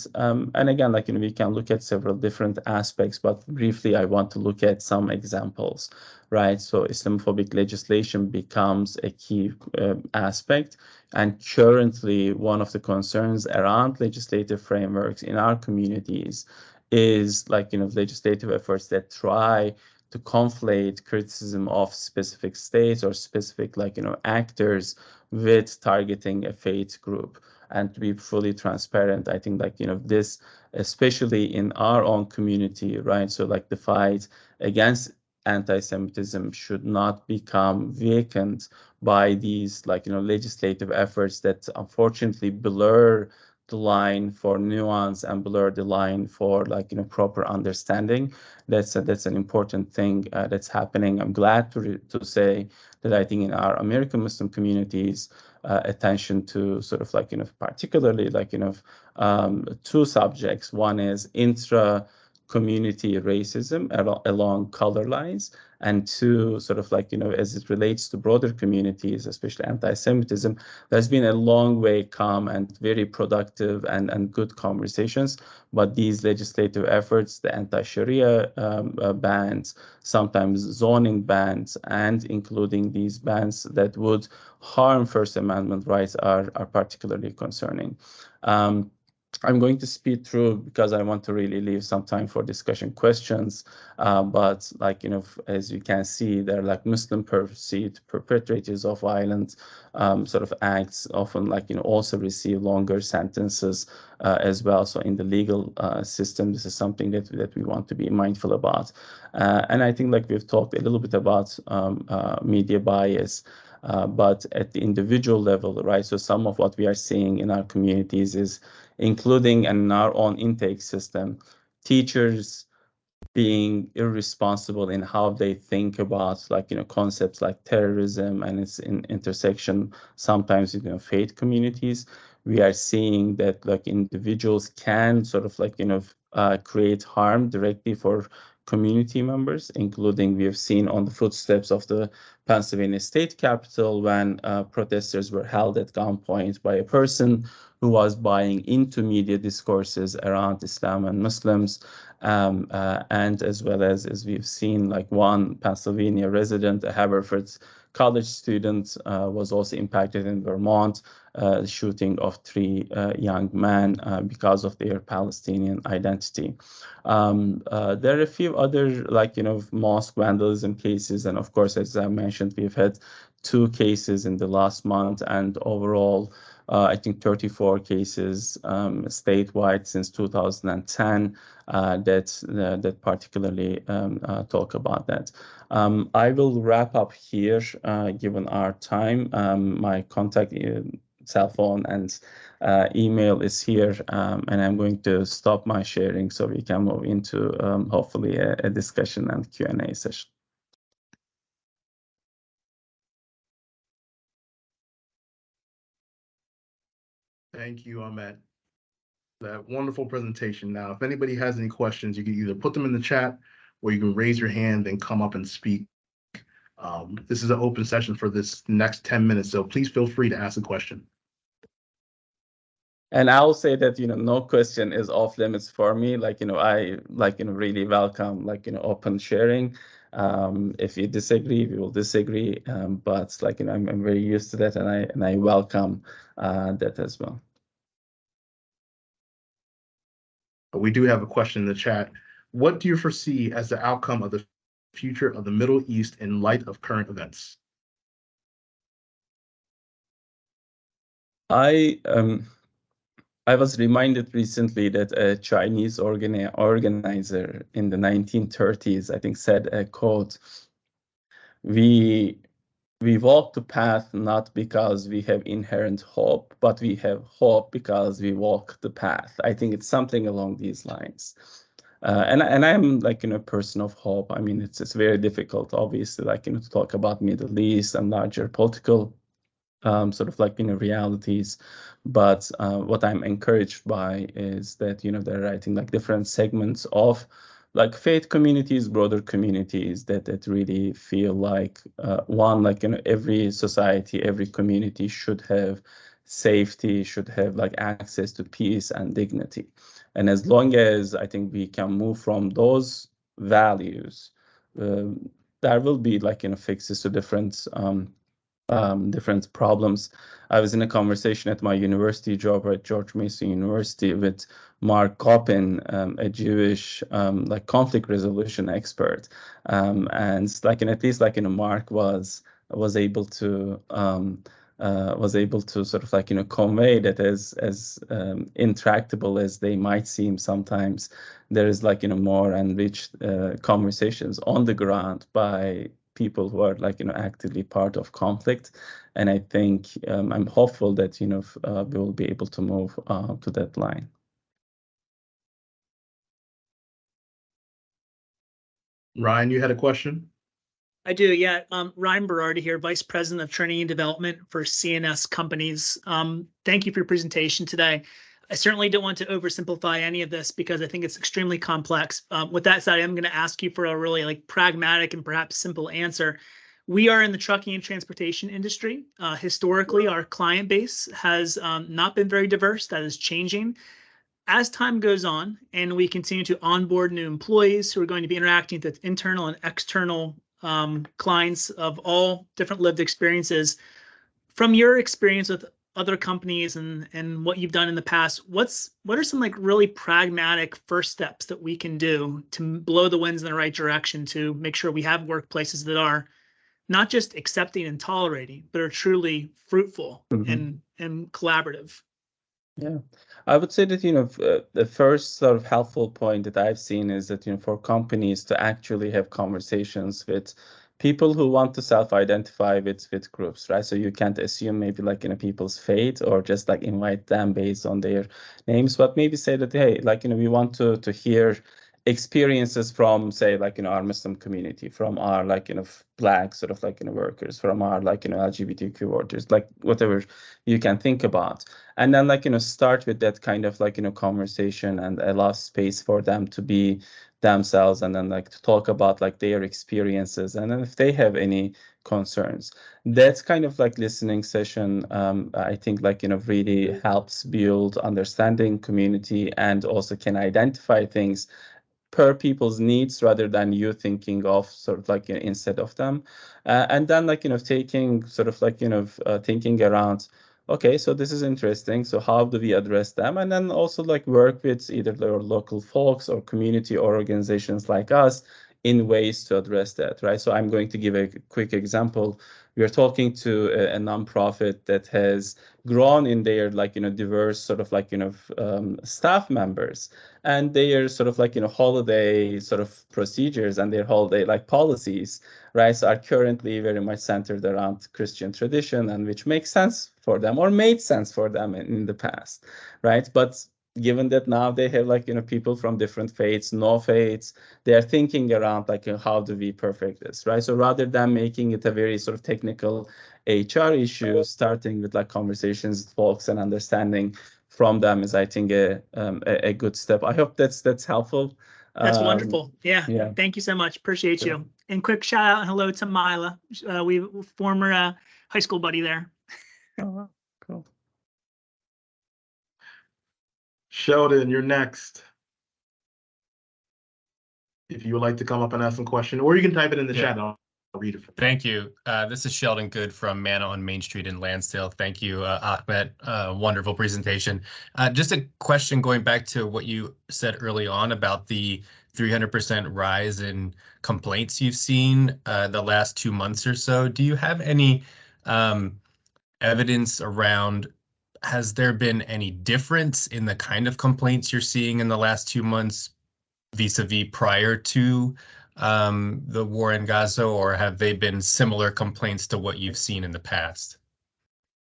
again, we can look at several different aspects, but briefly I want to look at some examples, right? So Islamophobic legislation becomes a key aspect, and currently one of the concerns around legislative frameworks in our communities is legislative efforts that try to conflate criticism of specific states or specific actors with targeting a faith group. And to be fully transparent, I think this, especially in our own community, right? So the fight against anti-Semitism should not become weakened by these legislative efforts that unfortunately blur the line for nuance and blur the line for proper understanding. That's an important thing that's happening. I'm glad to say that I think in our American Muslim communities, attention to sort of particularly two subjects. One is intra-community racism along color lines, and two, sort of as it relates to broader communities, especially anti-Semitism, there's been a long way come and very productive and good conversations. But these legislative efforts, the anti-Sharia bans, sometimes zoning bans, and including these bans that would harm First Amendment rights are particularly concerning. I'm going to speed through because I want to really leave some time for discussion questions. But like, as you can see, they're like Muslim perceived perpetrators of violent sort of acts often also receive longer sentences as well. So in the legal system, this is something that we want to be mindful about. And I think we've talked a little bit about media bias. But at the individual level, right? So some of what we are seeing in our communities is including in our own intake system, teachers being irresponsible in how they think about concepts like terrorism and its intersection sometimes with faith communities. We are seeing that individuals can sort of create harm directly for community members, including we have seen on the footsteps of the Pennsylvania state capitol when protesters were held at gunpoint by a person who was buying into media discourses around Islam and Muslims. And as well as we've seen, one Pennsylvania resident, a Haverford college student, was also impacted in Vermont, shooting of 3 young men because of their Palestinian identity. There are a few other mosque vandalism cases, and of course, as I mentioned, we've had 2 cases in the last month, and overall, I think 34 cases statewide since 2010 that particularly talk about that. I will wrap up here given our time. My contact cell phone and email is here, and I'm going to stop my sharing so we can move into hopefully a discussion and Q&A session. Thank you, Ahmet. That wonderful presentation. Now, if anybody has any questions, you can either put them in the chat or you can raise your hand and come up and speak. This is an open session for this next 10 minutes, so please feel free to ask a question. And I will say that, no question is off limits for me. I really welcome, open sharing. If you disagree, we will disagree. But I'm very used to that, and I welcome that as well. We do have a question in the chat. What do you foresee as the outcome of the future of the Middle East in light of current events? I was reminded recently that a Chinese organizer in the 1930s, I think, said a quote, we walk the path not because we have inherent hope, but we have hope because we walk the path. I think it's something along these lines. And I'm a person of hope. I mean, it's very difficult, obviously, to talk about Middle East and larger political sort of realities, but what I'm encouraged by is that they're writing different segments of faith communities, broader communities that really feel one, every society, every community should have safety, should have access to peace and dignity. And as long as I think we can move from those values, there will be fixes to different different problems. I was in a conversation at my university job at George Mason University with Mark Coppin, a Jewish conflict resolution expert, and at least Mark was able to sort of convey that as intractable as they might seem sometimes, there is more enriched conversations on the ground by people who are actively part of conflict, and I think I'm hopeful that we will be able to move to that line. Ryan, you had a question? I do, yeah. Ryan Berardi here, Vice President of Training and Development for CNS Companies. Thank you for your presentation today. I certainly don't want to oversimplify any of this because I think it's extremely complex. With that said, I'm going to ask you for a really pragmatic and perhaps simple answer. We are in the trucking and transportation industry. Historically, our client base has not been very diverse. That is changing. As time goes on and we continue to onboard new employees who are going to be interacting with internal and external clients of all different lived experiences, from your experience with other companies and what you've done in the past, what are some like really pragmatic first steps that we can do to blow the winds in the right direction to make sure we have workplaces that are not just accepting and tolerating, but are truly fruitful and collaborative? Yeah, I would say that, the first sort of helpful point that I've seen is that, for companies to actually have conversations with people who want to self-identify with groups, right? So you can't assume maybe like, people's fate or just like invite them based on their names, but maybe say that, hey, like, we want to hear experiences from, say, like, our Muslim community, from our, like, Black sort of like, workers, from our, like, LGBTQ workers, like whatever you can think about. And then, like, start with that kind of like, conversation and allow space for them to be themselves, and then like to talk about like their experiences, and then if they have any concerns, that's kind of like listening session. I think like, really helps build understanding, community, and also can identify things per people's needs rather than you thinking of sort of like, instead of them. And then like, taking sort of like, thinking around, okay, so this is interesting. So how do we address them? And then also like work with either the local folks or community or organizations like us in ways to address that, right? So I'm going to give a quick example. We are talking to a nonprofit that has grown in their like, diverse sort of like, staff members, and their sort of like, holiday sort of procedures and their holiday like policies, right, so are currently very much centered around Christian tradition, and which makes sense for them or made sense for them in the past, right? But given that now they have like, people from different faiths, no faiths, they are thinking around like, how do we perfect this, right? So rather than making it a very sort of technical HR issue, starting with like conversations with folks and understanding from them is, I think, a good step. I hope that's helpful. That's wonderful. Yeah. Yeah. Thank you so much. Appreciate Sure. you. And quick shout out and hello to Mila. We former high school buddy there. Oh, cool. Sheldon, you're next. If you would like to come up and ask some question, or you can type it in the chat. I'll read it. Thank you. This is Sheldon Good from Mana on Main Street in Lansdale. Thank you, Ahmet. Wonderful presentation. Just a question going back to what you said early on about the 300% rise in complaints you've seen the last 2 months or so. Do you have any evidence around, has there been any difference in the kind of complaints you're seeing in the last 2 months vis-a-vis prior to the war in Gaza, or have they been similar complaints to what you've seen in the past?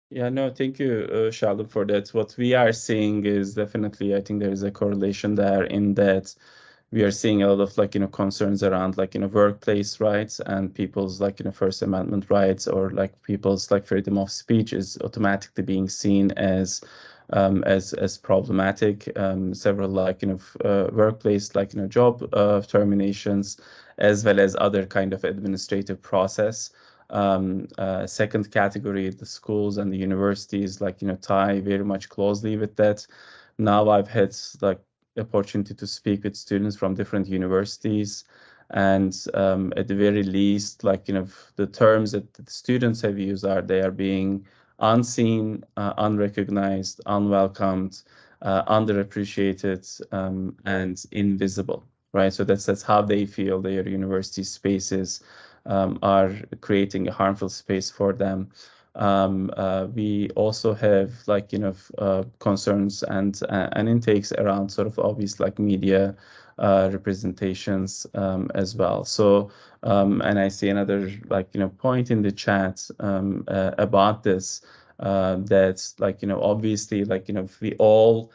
Yeah, no, thank you, Sheldon, for that. What we are seeing is definitely, I think there is a correlation there in that we are seeing a lot of like, concerns around like, workplace rights and people's like, First Amendment rights, or like people's like freedom of speech is automatically being seen as problematic. Several like, workplace like, job terminations, as well as other kind of administrative process. Second category, the schools and the universities like, tie very much closely with that. Now I've had like opportunity to speak with students from different universities, and at the very least, like, the terms that the students have used are they are being unseen, unrecognized, unwelcomed, underappreciated, and invisible, right? So that's how they feel their university spaces are creating a harmful space for them. We also have like, concerns and intakes around sort of obvious like media representations as well. So, and I see another like, point in the chat about this, that's like, obviously like, we all,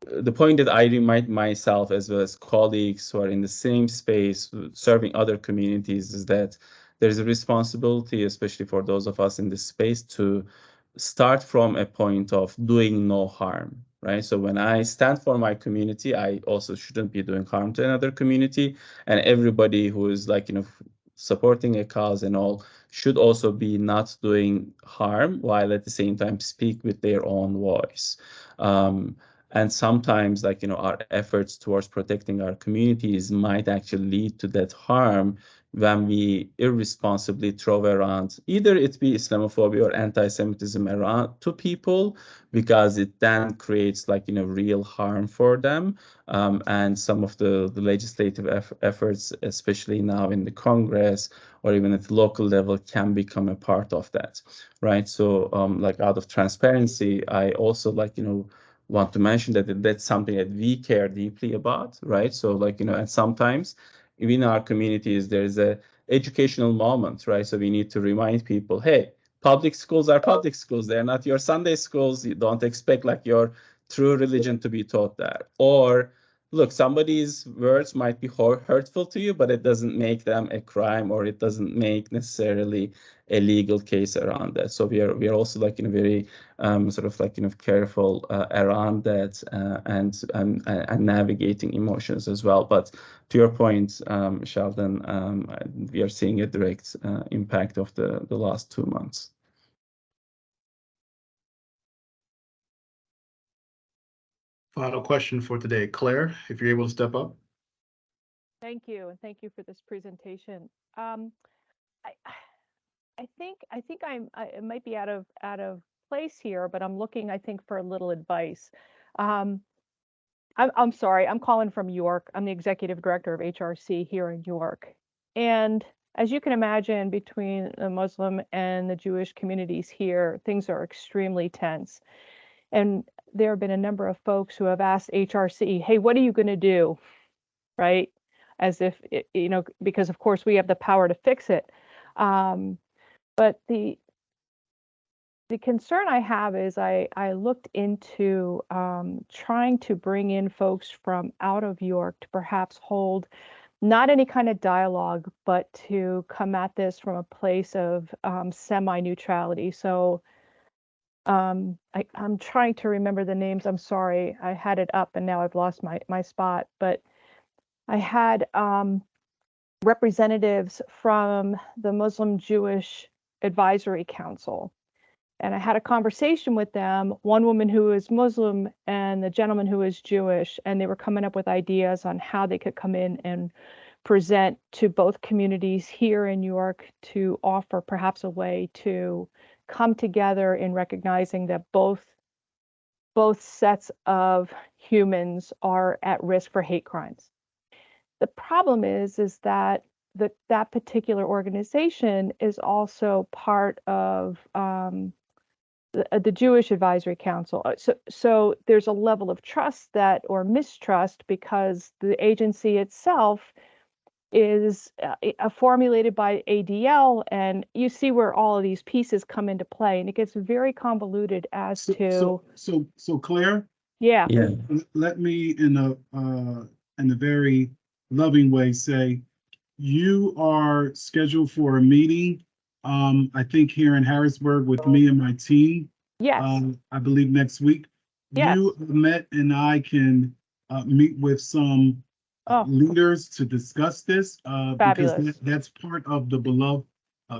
the point that I remind myself as well as colleagues who are in the same space serving other communities is that there's a responsibility, especially for those of us in this space, to start from a point of doing no harm, right? So when I stand for my community, I also shouldn't be doing harm to another community, and everybody who is like, supporting a cause and all should also be not doing harm while at the same time speak with their own voice. And sometimes like, our efforts towards protecting our communities might actually lead to that harm when we irresponsibly throw around, either it be Islamophobia or anti-Semitism around to people, because it then creates like, real harm for them. And some of the legislative efforts, especially now in the Congress or even at the local level, can become a part of that, right? So like out of transparency, I also like, want to mention that that's something that we care deeply about, right? So like, and sometimes in our communities, there's a educational moment, right? So we need to remind people, hey, public schools are public schools. They're not your Sunday schools. You don't expect like your true religion to be taught there. Or look, somebody's words might be hurtful to you, but it doesn't make them a crime, or it doesn't make necessarily a legal case around that. So we are also like very sort of like careful around that and navigating emotions as well. But to your point, Sheldon, we are seeing a direct impact of the last 2 months. Final question for today, Claire, if you're able to step up. Thank you, and thank you for this presentation. I think it might be out of place here, but I'm looking, I think, for a little advice. I'm sorry, I'm calling from York. I'm the executive director of HRC here in York, and as you can imagine, between the Muslim and the Jewish communities here, things are extremely tense. And there have been a number of folks who have asked HRC, hey, what are you going to do? Right? As if, because of course we have the power to fix it. But the concern I have is I looked into trying to bring in folks from out of York to perhaps hold not any kind of dialogue, but to come at this from a place of semi-neutrality. So I'm trying to remember the names. I'm sorry, I had it up and now I've lost my spot. But I had representatives from the Muslim Jewish Advisory Council, and I had a conversation with them. One woman who is Muslim and the gentleman who is Jewish, and they were coming up with ideas on how they could come in and present to both communities here in New York to offer perhaps a way to come together in recognizing that both sets of humans are at risk for hate crimes. The problem is that that particular organization is also part of the Jewish Advisory Council. So there's a level of trust or mistrust, because the agency itself is formulated by ADL, and you see where all of these pieces come into play, and it gets very convoluted as to. So Claire. Yeah. Let me, in a very loving way, say you are scheduled for a meeting. I think here in Harrisburg with me and my team. Yes. I believe next week. Yes. You, Met, and I can meet with some leaders to discuss this, because that's part of the beloved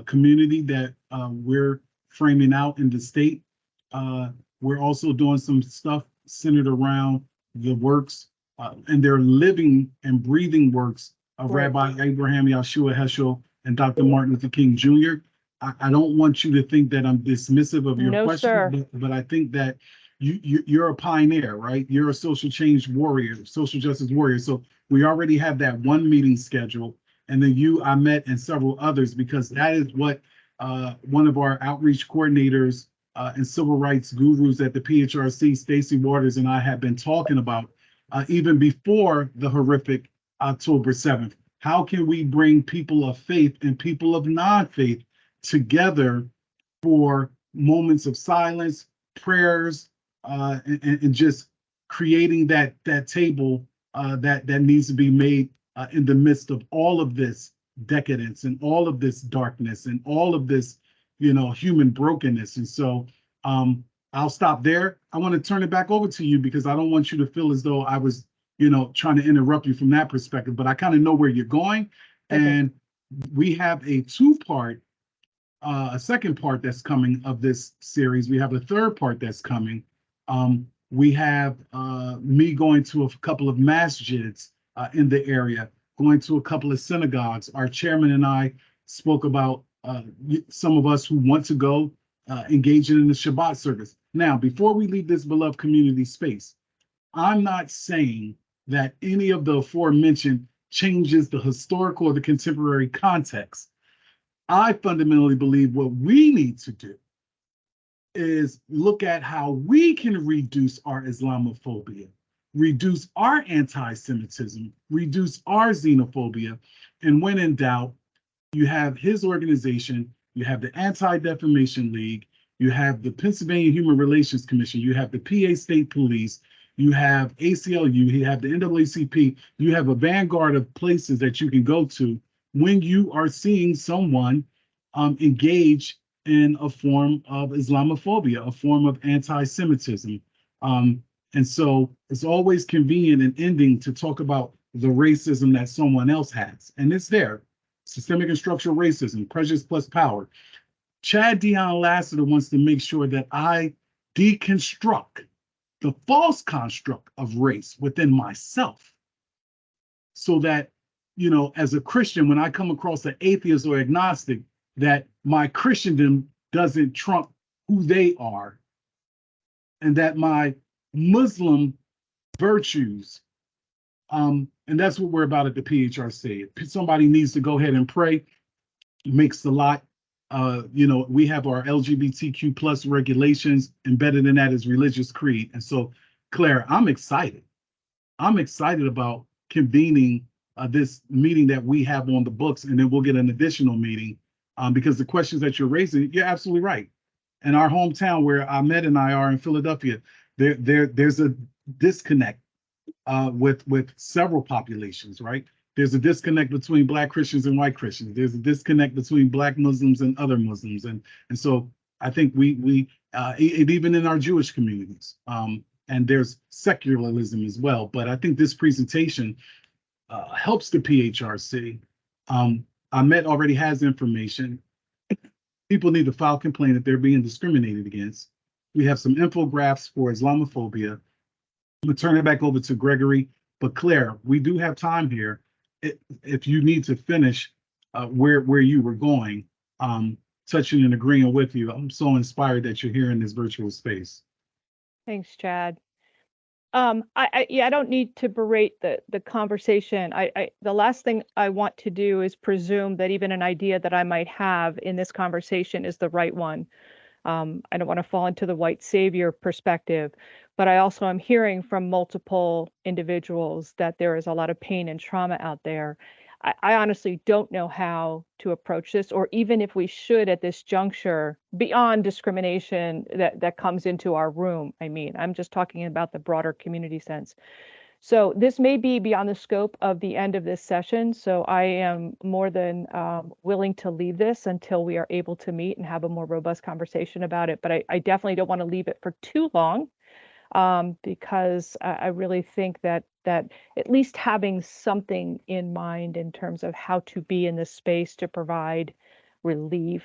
community that we're framing out in the state. We're also doing some stuff centered around the works and their living and breathing works of Rabbi Abraham Yeshua Heschel and Dr. Martin Luther King Jr. I don't want you to think that I'm dismissive of your question, but I think that you're a pioneer, right? You're a social change warrior, social justice warrior. So we already have that one meeting scheduled, and then I met and several others, because that is what one of our outreach coordinators and civil rights gurus at the PHRC, Stacey Waters, and I have been talking about even before the horrific October 7th. How can we bring people of faith and people of non-faith together for moments of silence, prayers, and just creating that table that needs to be made in the midst of all of this decadence and all of this darkness and all of this, human brokenness. And so I'll stop there. I want to turn it back over to you, because I don't want you to feel as though I was, trying to interrupt you from that perspective, but I kind of know where you're going. Okay. And we have a a second part that's coming of this series. We have a third part that's coming. We have me going to a couple of masjids in the area going to a couple of synagogues. Our chairman and I spoke about some of us who want to go engaging in the Shabbat service. Now, before we leave this beloved community space, I'm not saying that any of the aforementioned changes the historical or the contemporary context. I fundamentally believe what we need to do is look at how we can reduce our Islamophobia, reduce our anti-Semitism, reduce our xenophobia. And when in doubt, you have his organization, you have the Anti-Defamation League, you have the Pennsylvania Human Relations Commission, you have the PA State Police, you have ACLU, you have the NAACP, you have a vanguard of places that you can go to when you are seeing someone engage in a form of Islamophobia, a form of anti-Semitism. And so it's always convenient and ending to talk about the racism that someone else has. And it's there. Systemic and structural racism, prejudice plus power. Chad Dion Lassiter wants to make sure that I deconstruct the false construct of race within myself so that, you know, as a Christian, when I come across an atheist or agnostic, that my Christendom doesn't trump who they are, and that my Muslim virtues, and that's what we're about at the PHRC. If somebody needs to go ahead and pray, makes a lot. You know, we have our LGBTQ plus regulations. Embedded in that is religious creed. And so, Claire, I'm excited. I'm excited about convening this meeting that we have on the books, and then we'll get an additional meeting because the questions that you're raising, you're absolutely right. In our hometown where Ahmed and I are in Philadelphia, there's a disconnect with several populations, right? There's a disconnect between Black Christians and white Christians. There's a disconnect between Black Muslims and other Muslims. And so I think we even in our Jewish communities, and there's secularism as well. But I think this presentation helps the PHRC. Ahmed already has information. People need to file complaint if they're being discriminated against. We have some infographics for Islamophobia. I'm gonna turn it back over to Gregory. But Claire, we do have time here. If you need to finish where you were going, touching and agreeing with you. I'm so inspired that you're here in this virtual space. Thanks, Chad. I don't need to berate the conversation. The last thing I want to do is presume that even an idea that I might have in this conversation is the right one. I don't want to fall into the white savior perspective, but I also am hearing from multiple individuals that there is a lot of pain and trauma out there. I honestly don't know how to approach this, or even if we should at this juncture, beyond discrimination that comes into our room. I mean, I'm just talking about the broader community sense. So this may be beyond the scope of the end of this session. So I am more than willing to leave this until we are able to meet and have a more robust conversation about it. But I definitely don't want to leave it for too long because I really think that at least having something in mind in terms of how to be in this space to provide relief,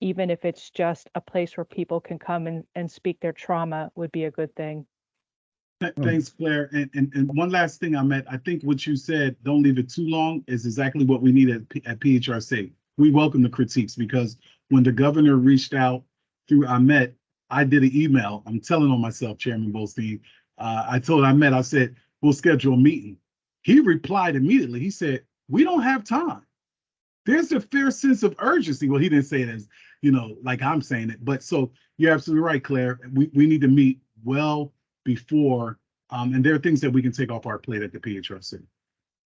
even if it's just a place where people can come and speak their trauma, would be a good thing. Thanks, Claire. And one last thing, Ahmed, I think what you said, don't leave it too long, is exactly what we need at PHRC. We welcome the critiques because when the governor reached out through Ahmed, I did an email. I'm telling on myself, Chairman Bolstein. I told Ahmed, I said, we'll schedule a meeting. He replied immediately. He said, we don't have time. There's a fair sense of urgency. Well, he didn't say it as, you know, like I'm saying it. But so you're absolutely right, Claire. We need to meet well before, and there are things that we can take off our plate at the PHRC.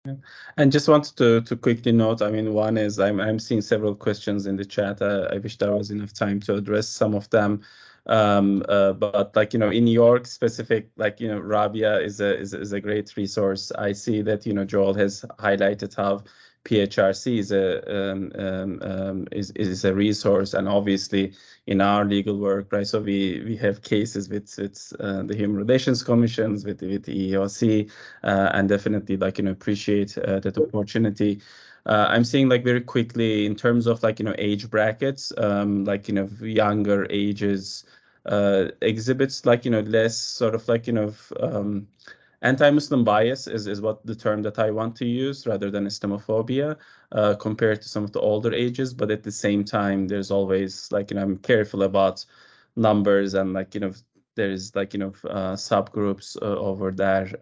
Yeah. And just wanted to quickly note, I mean, one is I'm seeing several questions in the chat. I wish there was enough time to address some of them. But like, you know, in New York specific, like, you know, Rabia is a great resource. I see that, you know, Joel has highlighted how PHRC is a resource, and obviously in our legal work, right? So we have cases with the Human Relations Commissions, with the EEOC, and definitely, like, you know, appreciate that opportunity. I'm seeing, like, very quickly in terms of, like, you know, age brackets, like, you know, younger ages exhibits, like, you know, less sort of like, you know, anti-Muslim bias is what the term that I want to use rather than Islamophobia compared to some of the older ages. But at the same time, there's always like, I'm careful about numbers and like, there's like, subgroups over there.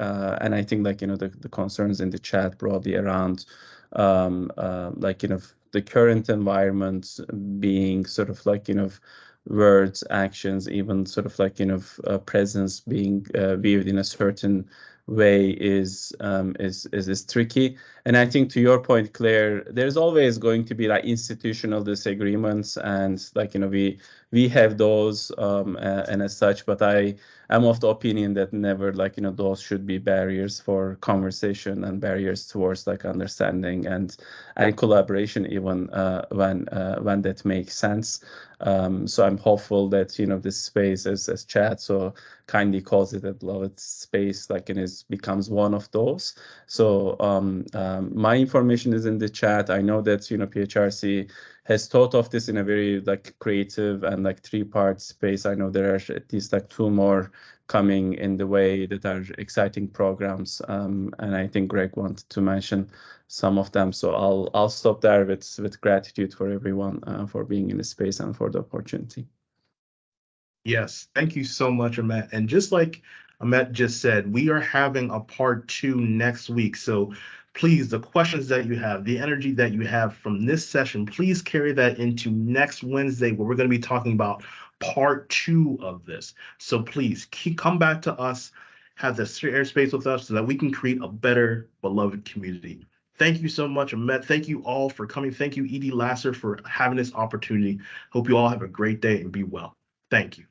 And I think like, the concerns in the chat broadly around like, the current environment being sort of like, words, actions, even sort of like, presence being viewed in a certain way is tricky. And I think to your point, Claire, there's always going to be like institutional disagreements, and like, we have those and as such, but I am of the opinion that never like, those should be barriers for conversation and barriers towards like understanding and collaboration, even when that makes sense. So I'm hopeful that, this space, as Chad so kindly calls it, a beloved space, like becomes one of those. So my information is in the chat. I know that, PHRC has thought of this in a very like creative and like 3-part space. I know there are at least like 2 more coming in the way that are exciting programs. And I think Greg wanted to mention some of them. So I'll stop there with gratitude for everyone for being in the space and for the opportunity. Yes, thank you so much, Ahmet. And just like Ahmet just said, we are having a part 2 next week. So please, the questions that you have, the energy that you have from this session, please carry that into next Wednesday, where we're going to be talking about part 2 of this. So please come back to us, have the airspace with us so that we can create a better, beloved community. Thank you so much, Ahmet. Thank you all for coming. Thank you, Edie Lasser, for having this opportunity. Hope you all have a great day and be well. Thank you.